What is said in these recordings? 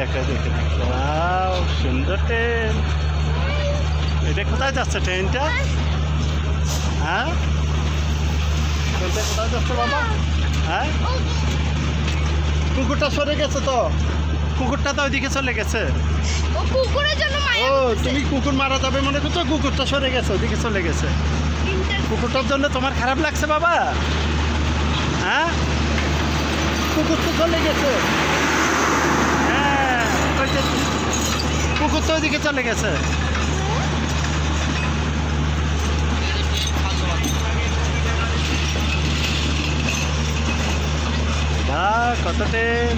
দেখো দেখো ওয়াও সুন্দর ট্রেন। এটা কোথায় যাচ্ছে ট্রেনটা? হ্যাঁ ট্রেনটা কোথায় যাচ্ছে বাবা? হ্যাঁ কুকুরটা সরে গেছে তো, কুকুরটা তো ওইদিকে চলে গেছে। ও তুমি কুকুর মারা যাবে মনে করছো, কুকুরটা সরে গেছে ওইদিকে চলে গেছে। কুকুরটার জন্য তোমার খারাপ লাগছে বাবা? হ্যাঁ কুকুর তো চলে গেছে। হ্যাঁ কুকুর তো ওইদিকে চলে গেছে। কত ট্রেন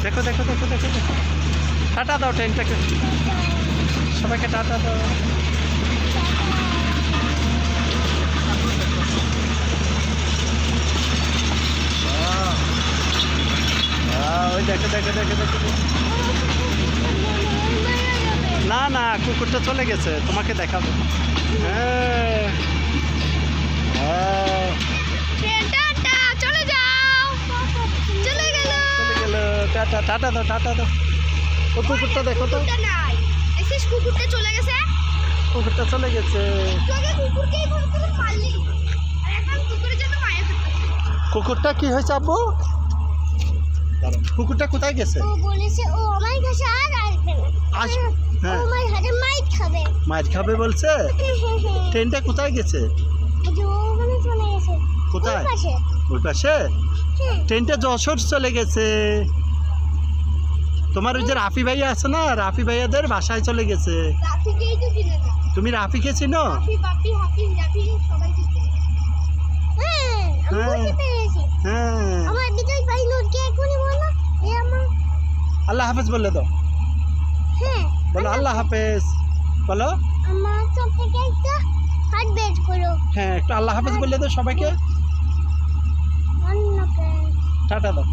দেখো দেখো দেখো দেখো দেখো। টাটা দাও ট্রেনটাকে, সবাইকে টাটা দাও। ওই দেখো দেখো দেখো দেখো। না না কুকুরটা চলে গেছে, তোমাকে দেখাবো। হ্যাঁ টাটা টাটা দাও টাটা দাও। ও কুকুরটা দেখো তো, কুকুরটা চলে গেছে। কুকুরটা চলে গেছে। কুকুরটা কি হয়েছে আব্বু? কুকুরটা কোথায় গেছে? ও বলেছে ও আমার কাছে আর আসবে না। হ্যাঁ ও আমার হাতে মাইর খাবে। মাইর খাবে বলছে? ট্রেনটা কোথায় গেছে? ওখানে চলে গেছে। কোথায়? ওই পাশে। ট্রেনটা যশোর চলে গেছে। তোমার ওই যে রাফি ভাইয়া আছে না, রাফি ভাইয়াদের বাসায় চলে গেছে। তুমি রাফিকে চিনো? আল্লাহ হাফেজ বলে দাও। বলো আল্লাহ হাফেজ বলো। হ্যাঁ একটু আল্লাহ হাফেজ বলে দাও সবাইকে। টাটা দাও।